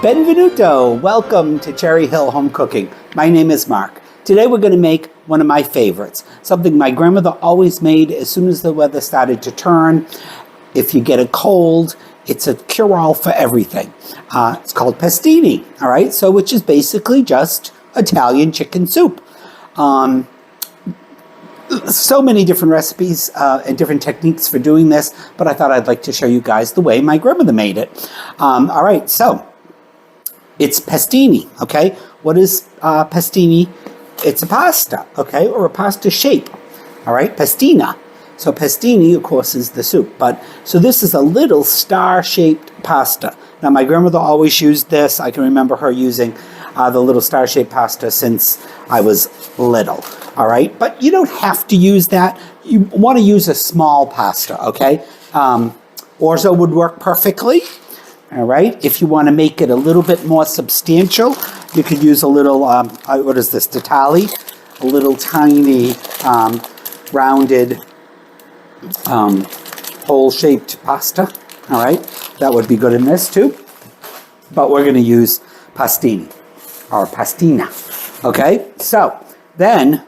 Benvenuto! Welcome to Cherry Hill Home Cooking. My name is Mark. Today we're going to make one of my favorites, something my grandmother always made as soon as the weather started to turn. If you get a cold, it's a cure-all for everything. It's called pastini, all right? So, which is basically just Italian chicken soup. So many different recipes and different techniques for doing this, but I thought I'd like to show you guys the way my grandmother made it. All right, so it's pastini, okay? What is pastini? It's a pasta, okay, or a pasta shape, all right? Pastina. So pastini, of course, is the soup. So this is a little star-shaped pasta. Now, my grandmother always used this. I can remember her using the little star-shaped pasta since I was little, all right? But you don't have to use that. You want to use a small pasta, okay? Orzo would work perfectly. All right, if you want to make it a little bit more substantial, you could use a little, what is this, Ditali? A little tiny rounded hole-shaped pasta. All right, that would be good in this too. But we're going to use pastini, or pastina. Okay, so then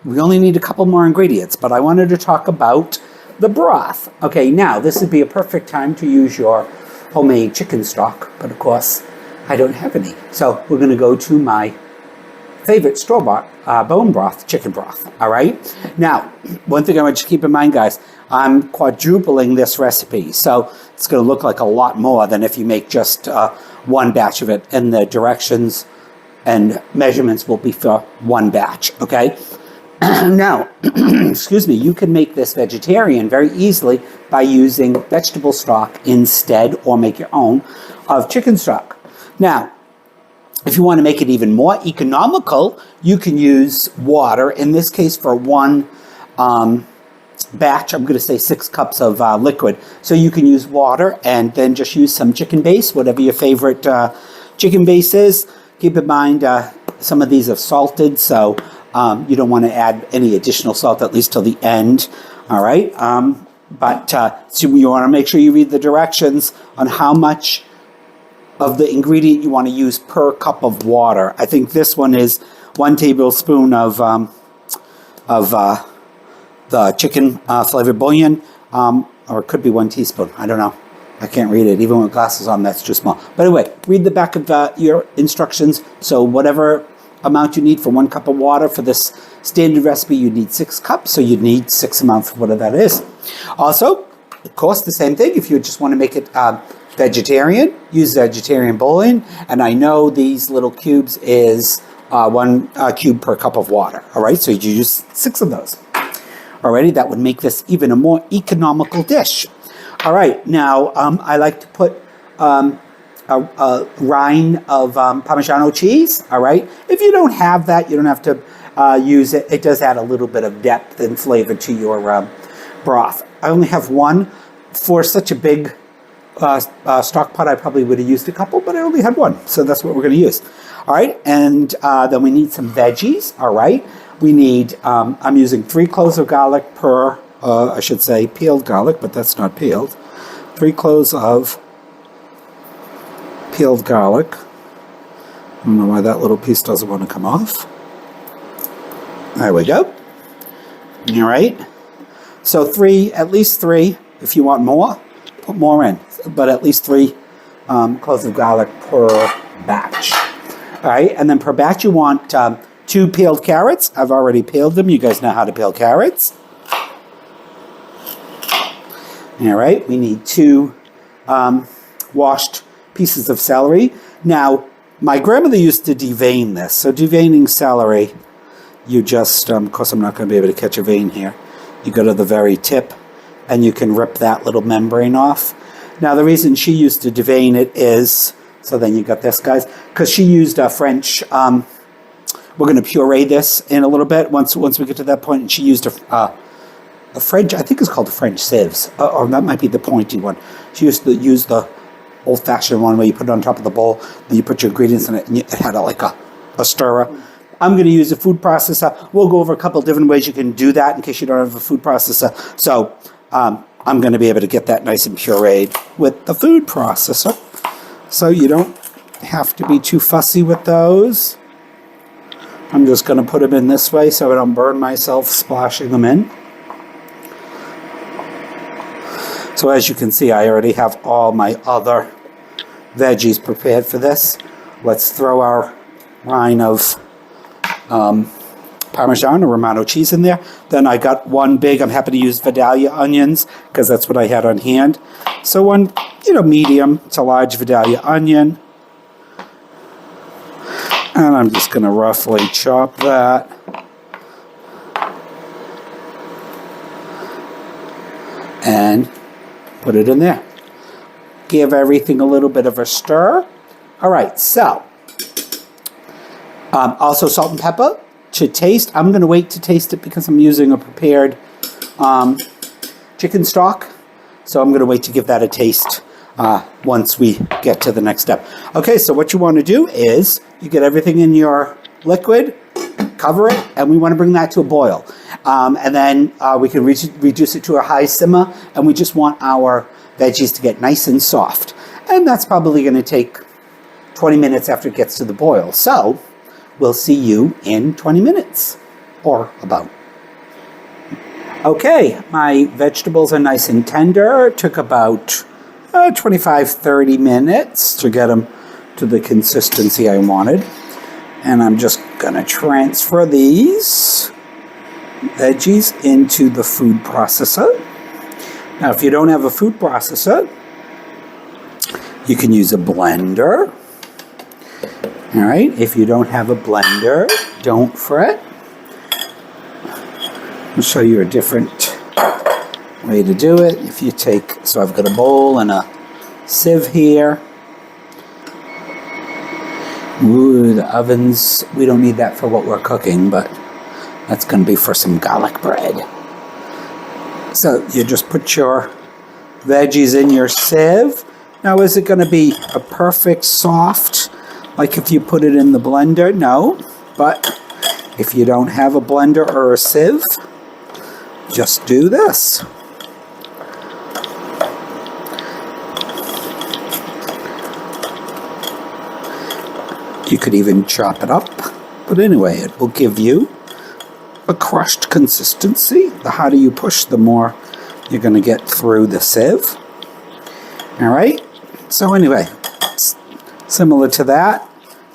we only need a couple more ingredients, but I wanted to talk about the broth. Okay, now this would be a perfect time to use your homemade chicken stock, but of course I don't have any. So we're going to go to my favorite store-bought bone broth, chicken broth, all right? Now, one thing I want you to keep in mind, guys, I'm quadrupling this recipe, so it's going to look like a lot more than if you make just one batch of it, and the directions and measurements will be for one batch, okay? Now, excuse me, you can make this vegetarian very easily by using vegetable stock instead, or make your own, of chicken stock. Now, if you want to make it even more economical, you can use water. In this case, for one batch, I'm going to say 6 cups of liquid. So you can use water and then just use some chicken base, whatever your favorite chicken base is. Keep in mind, some of these are salted, so you don't want to add any additional salt, at least till the end, all right? So you want to make sure you read the directions on how much of the ingredient you want to use per cup of water. I think this one is 1 tablespoon of the chicken flavored bouillon, or it could be 1 teaspoon. I don't know. I can't read it. Even with glasses on, that's too small. But anyway, read the back of your instructions. So whatever amount you need for 1 cup of water, for this standard recipe, you need 6 cups, so you'd need 6 amounts of whatever that is. Also, of course, the same thing, if you just want to make it vegetarian, use vegetarian bouillon, and I know these little cubes is 1 cube per cup of water, all right? So you use 6 of those. Alrighty, that would make this even a more economical dish. All right, now I like to put a rind of Parmesan cheese, all right? If you don't have that, you don't have to use it. It does add a little bit of depth and flavor to your broth. I only have one. For such a big stock pot, I probably would have used a couple, but I only had one, so that's what we're going to use. All right, and then we need some veggies, all right? We need, I'm using 3 cloves of garlic per, I should say peeled garlic, but that's not peeled. 3 cloves of peeled garlic. I don't know why that little piece doesn't want to come off. There we go. All right. So at least 3. If you want more, put more in. But at least 3 cloves of garlic per batch. All right. And then per batch, you want 2 peeled carrots. I've already peeled them. You guys know how to peel carrots. All right. We need 2 washed pieces of celery. Now, my grandmother used to devein this. So deveining celery, you just, of course I'm not going to be able to catch a vein here. You go to the very tip and you can rip that little membrane off. Now, the reason she used to devein it is, so then you got this, guys, because she used a French, we're going to puree this in a little bit once we get to that point, and she used a French, I think it's called a French sieves, or that might be the pointy one. She used to use the old-fashioned one where you put it on top of the bowl, then you put your ingredients in it, and it had like a stirrer. I'm going to use a food processor. We'll go over a couple different ways you can do that in case you don't have a food processor. So I'm going to be able to get that nice and pureed with the food processor, so you don't have to be too fussy with those. I'm just going to put them in this way so I don't burn myself splashing them in. So as you can see, I already have all my other veggies prepared for this. Let's throw our rind of Parmesan or Romano cheese in there. Then I got one big, I'm happy to use Vidalia onions because that's what I had on hand. So one, medium to large Vidalia onion. And I'm just going to roughly chop that. And put it in there. Give everything a little bit of a stir. All right, so also salt and pepper to taste. I'm going to wait to taste it because I'm using a prepared chicken stock. So I'm going to wait to give that a taste once we get to the next step. Okay, so what you want to do is you get everything in your liquid, cover it, and we want to bring that to a boil. And then we can reduce it to a high simmer, and we just want our veggies to get nice and soft. And that's probably going to take 20 minutes after it gets to the boil. So we'll see you in 20 minutes, or about. Okay, my vegetables are nice and tender. It took about 25-30 minutes to get them to the consistency I wanted. And I'm just going to transfer these veggies into the food processor. Now, if you don't have a food processor, you can use a blender. All right, if you don't have a blender, don't fret. I'll show you a different way to do it. If you take, so I've got a bowl and a sieve here. Ooh, the ovens, we don't need that for what we're cooking, but that's going to be for some garlic bread. So you just put your veggies in your sieve. Now, is it going to be a perfect soft, like if you put it in the blender? No, but if you don't have a blender or a sieve, just do this. You could even chop it up, but anyway, it will give you a crushed consistency. The harder you push, the more you're going to get through the sieve. All right, so anyway, it's similar to that.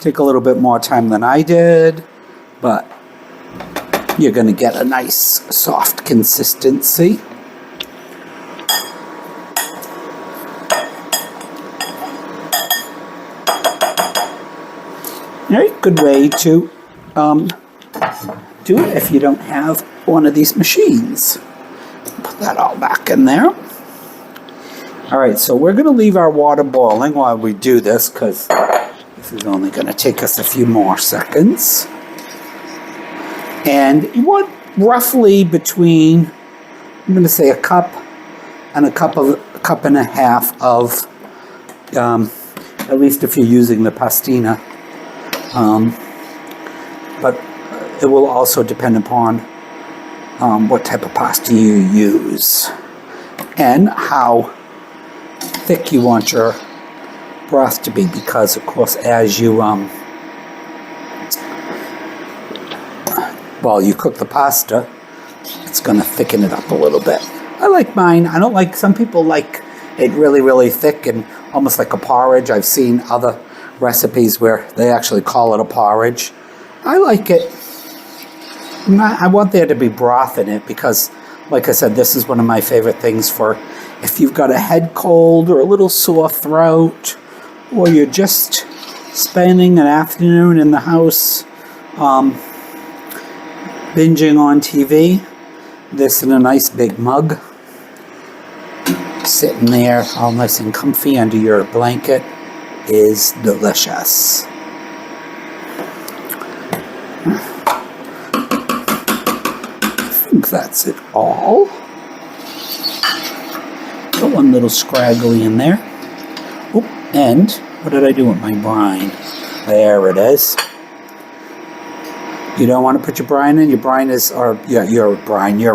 Take a little bit more time than I did, but you're going to get a nice soft consistency. All right, good way to do it if you don't have one of these machines. Put that all back in there. All right, so we're going to leave our water boiling while we do this because this is only going to take us a few more seconds. And you want roughly between, I'm going to say a cup and a cup and a half of, at least if you're using the pastina. But it will also depend upon what type of pasta you use and how thick you want your broth to be, because of course as you you cook the pasta, it's going to thicken it up a little bit. I like mine. I don't like, some people like it really, really thick and almost like a porridge. I've seen other recipes where they actually call it a porridge. I like it. I want there to be broth in it because, like I said, this is one of my favorite things for if you've got a head cold or a little sore throat, or you're just spending an afternoon in the house binging on TV. This in a nice big mug, sitting there all nice and comfy under your blanket, is delicious. I think that's it all. Got one little scraggly in there. Oop, and what did I do with my brine? There it is. You don't want to put your brine in. Your brine is, or yeah, your brine, your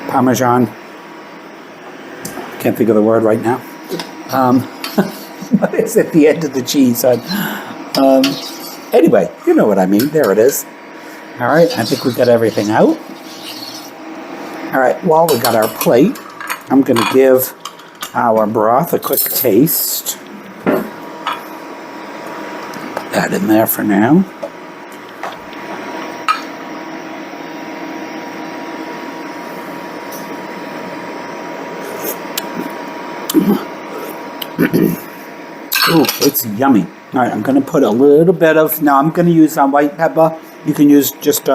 Parmesan Can't think of the word right now. What is at the end of the cheese? Anyway, you know what I mean. There it is. All right, I think we got everything out. All right, while we got our plate, I'm going to give our broth a quick taste. Put that in there for now. Ooh, it's yummy. All right, I'm going to put a little bit of, now I'm going to use white pepper. You can use just,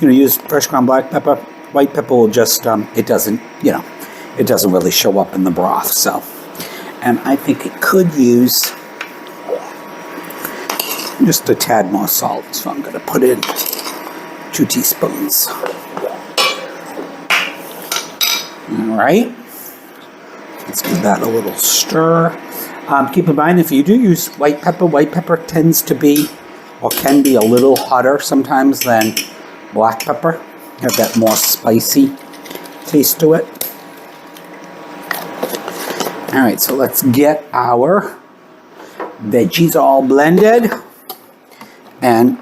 use fresh ground black pepper. White pepper will just, it doesn't really show up in the broth, so. And I think it could use just a tad more salt, so I'm going to put in 2 teaspoons. All right. Let's give that a little stir. Keep in mind, if you do use white pepper tends to be, or can be a little hotter sometimes than black pepper. Have that more spicy taste to it. All right, so let's get our veggies all blended. And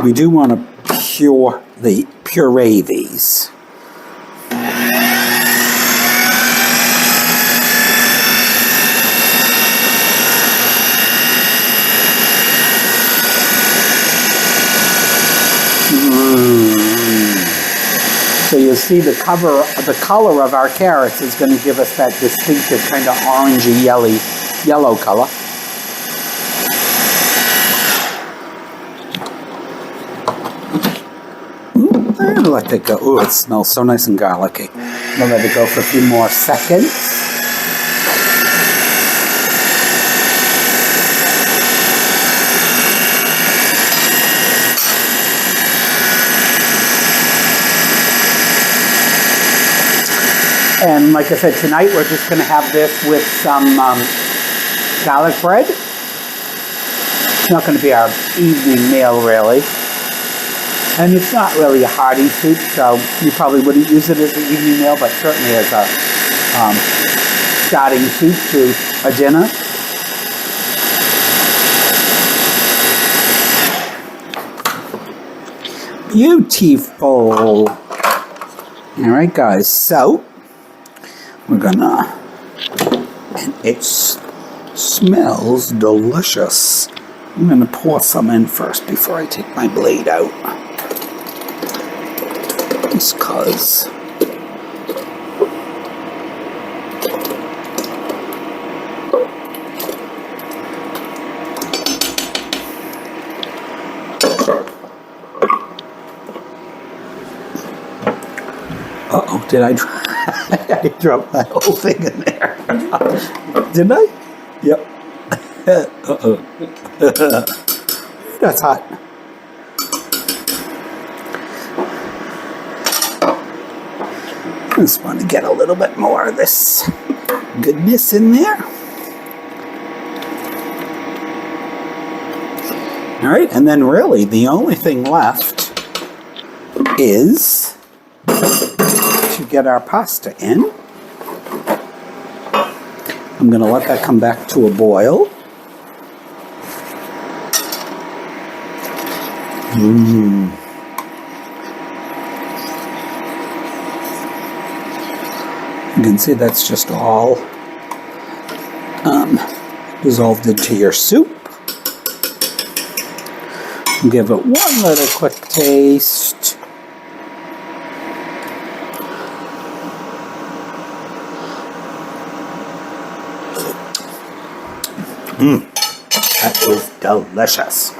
we do want to puree these. So you'll see the color of our carrots is going to give us that distinctive kind of orangey yellow color. I'm going to let it go. Ooh, it smells so nice and garlicky. I'm going to let it go for a few more seconds. And like I said, tonight we're just going to have this with some garlic bread. It's not going to be our evening meal, really. And it's not really a hearty soup, so you probably wouldn't use it as an evening meal, but certainly as a starting soup to a dinner. Beautiful. All right, guys, so we're gonna, and it smells delicious. I'm gonna pour some in first before I take my blade out. Just cause. Uh-oh, did I dropped that whole thing in there. Didn't I? Yep. Uh-oh. That's hot. I just want to get a little bit more of this goodness in there. All right, and then really the only thing left is to get our pasta in. I'm going to let that come back to a boil. You can see that's just all dissolved into your soup. Give it one little quick taste. That is delicious.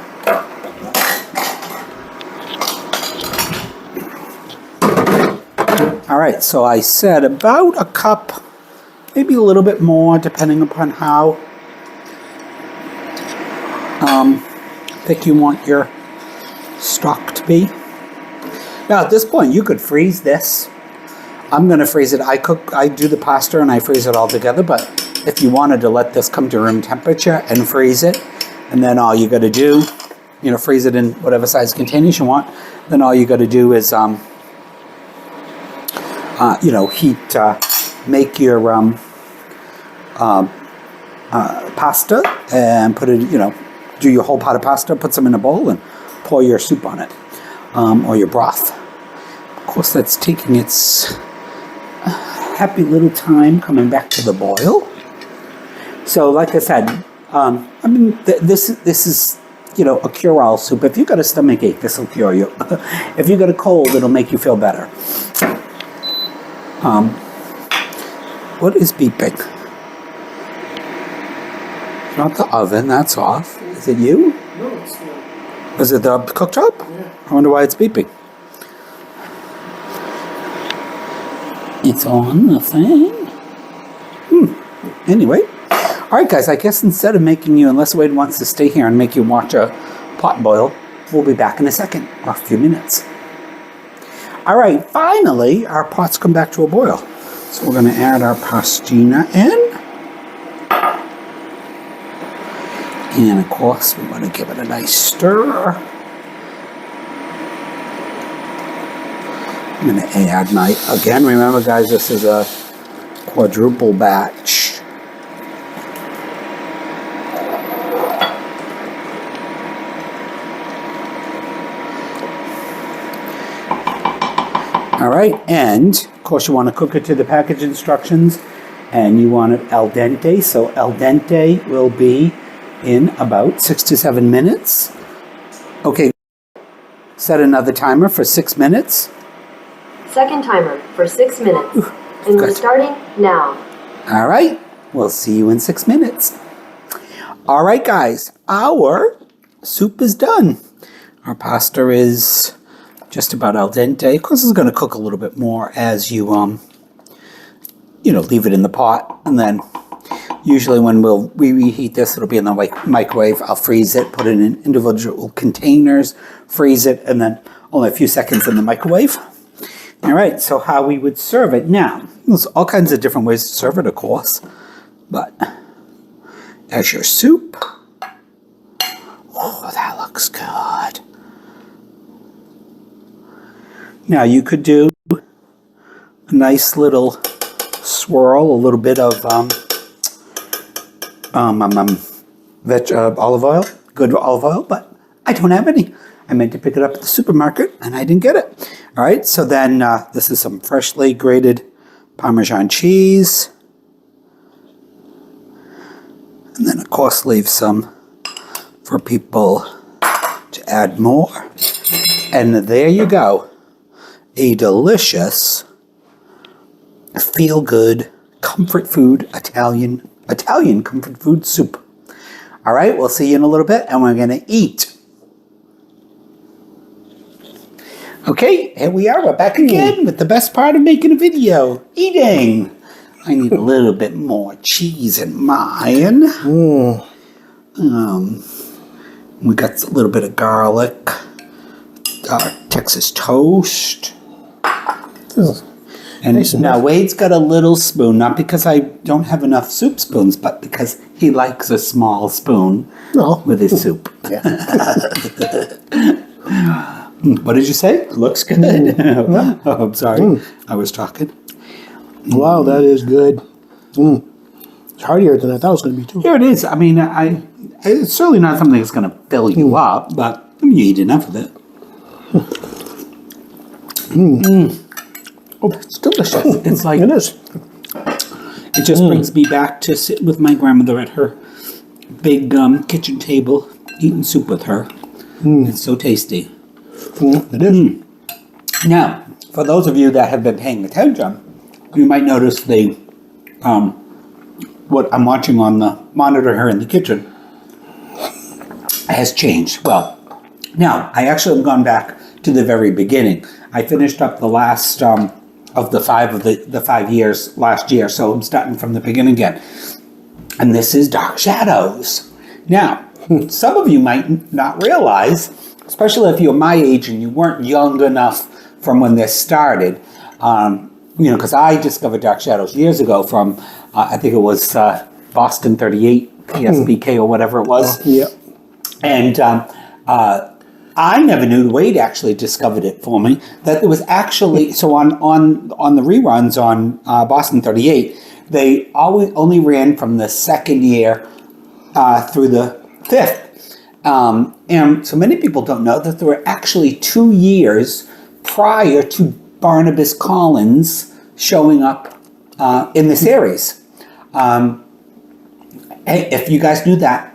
All right, so I said about a cup, maybe a little bit more, depending upon how thick you want your stock to be. Now, at this point, you could freeze this. I'm going to freeze it. I do the pasta and I freeze it all together, but if you wanted to let this come to room temperature and freeze it, and then all you got to do, freeze it in whatever size containers you want, then all you got to do is, heat make your pasta and put it, do your whole pot of pasta, put some in a bowl and pour your soup on it, or your broth. Of course, that's taking its happy little time coming back to the boil. So, like I said, this is, a cure-all soup. If you've got a stomach ache, this will cure you. If you've got a cold, it'll make you feel better. What is beeping? Not the oven, that's off. Is it you? No, it's not. Is it the cooktop? Yeah. I wonder why it's beeping. It's on the thing. Anyway. Alright guys, I guess instead of making you, unless Wade wants to stay here and make you watch a pot boil, we'll be back in a second, or a few minutes. Alright, finally, our pot's come back to a boil. So we're going to add our pastina in. And of course, we want to give it a nice stir. I'm going to add again, remember guys, this is a quadruple batch. All right, and of course you want to cook it to the package instructions, and you want it al dente. So al dente will be in about 6 to 7 minutes. Okay, set another timer for 6 minutes. Second timer for 6 minutes. And we're starting now. All right, we'll see you in 6 minutes. All right, guys, our soup is done. Our pasta is just about al dente. Of course, it's going to cook a little bit more as you, leave it in the pot. And then usually when we reheat this, it'll be in the microwave. I'll freeze it, put it in individual containers, freeze it, and then only a few seconds in the microwave. All right, so how we would serve it. Now, there's all kinds of different ways to serve it, of course. But as your soup. Oh, that looks good. Now you could do a nice little swirl, a little bit of olive oil, good olive oil, but I don't have any. I meant to pick it up at the supermarket and I didn't get it. All right, so then this is some freshly grated Parmesan cheese. And then of course leave some for people to add more. And there you go. A delicious, feel-good, comfort food, Italian comfort food soup. All right, we'll see you in a little bit, and we're going to eat. Okay, here we are. We're back again with the best part of making a video, eating. I need a little bit more cheese in mine. We got a little bit of garlic, Texas toast. And nice now Wade's got a little spoon, not because I don't have enough soup spoons, but because he likes a small spoon with his soup. Yeah. What did you say? Looks good. Oh, I'm sorry. I was talking. Wow, that is good. It's heartier than I thought it was going to be, too. Here it is. I mean, it's certainly not something that's going to fill you up, but you eat enough of it. Oh, it's delicious. It's like it is. It just brings me back to sit with my grandmother at her big kitchen table, eating soup with her. It's so tasty. It is. Now, for those of you that have been paying attention, you might notice what I'm watching on the monitor here in the kitchen has changed. Well, now I actually have gone back to the very beginning. I finished up the last of the 5 years last year, so I'm starting from the beginning again. And this is Dark Shadows. Now, some of you might not realize, especially if you're my age and you weren't young enough from when this started, because I discovered Dark Shadows years ago from, I think it was Boston 38, PSBK or whatever it was. Yeah. And I never knew. Wade actually discovered it for me. That there was actually so on the reruns on Boston 38, they always only ran from the second year through the fifth, and so many people don't know that there were actually 2 years prior to Barnabas Collins showing up in the series. Hey, if you guys knew that,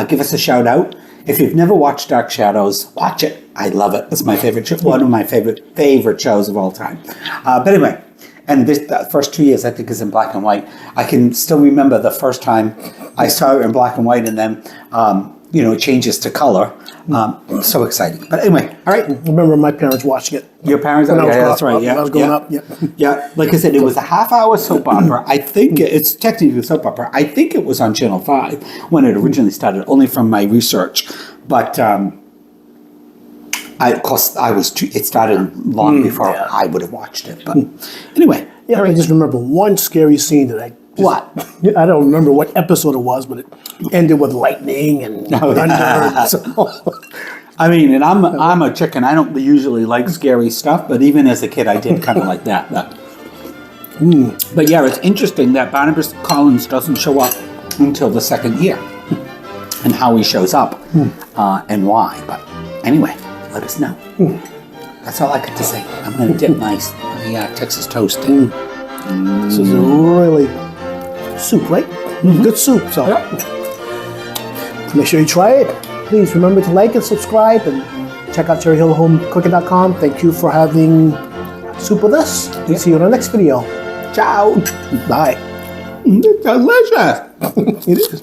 give us a shout out. If you've never watched Dark Shadows, watch it. I love it. It's my favorite show, one of my favorite shows of all time. But anyway, and the first 2 years I think is in black and white. I can still remember the first time I saw it in black and white, and then it changes to color. So exciting. But anyway, all right. I remember my parents watching it. Your parents? When I was That's right. when I was growing up. Yeah. Yeah, like I said, it was a half-hour soap opera. I think it's technically a soap opera. I think it was on Channel 5 when it originally started, only from my research. But it started long before I would have watched it. But anyway. Yeah, I just remember one scary scene that What? I don't remember what episode it was, but it ended with lightning and thunder. So. I mean, and I'm a chicken. I don't usually like scary stuff, but even as a kid, I did kind of like that. But yeah, it's interesting that Barnabas Collins doesn't show up until the second year, and how he shows up and why. But anyway, let us know. That's all I got to say. I'm going to dip my Texas toast in. This is a really soup, right? Good soup. So make sure you try it. Please remember to like and subscribe, and check out cherryhillhomecooking.com. Thank you for having soup with us. See you in the next video. Ciao. Bye. Delicious. It is.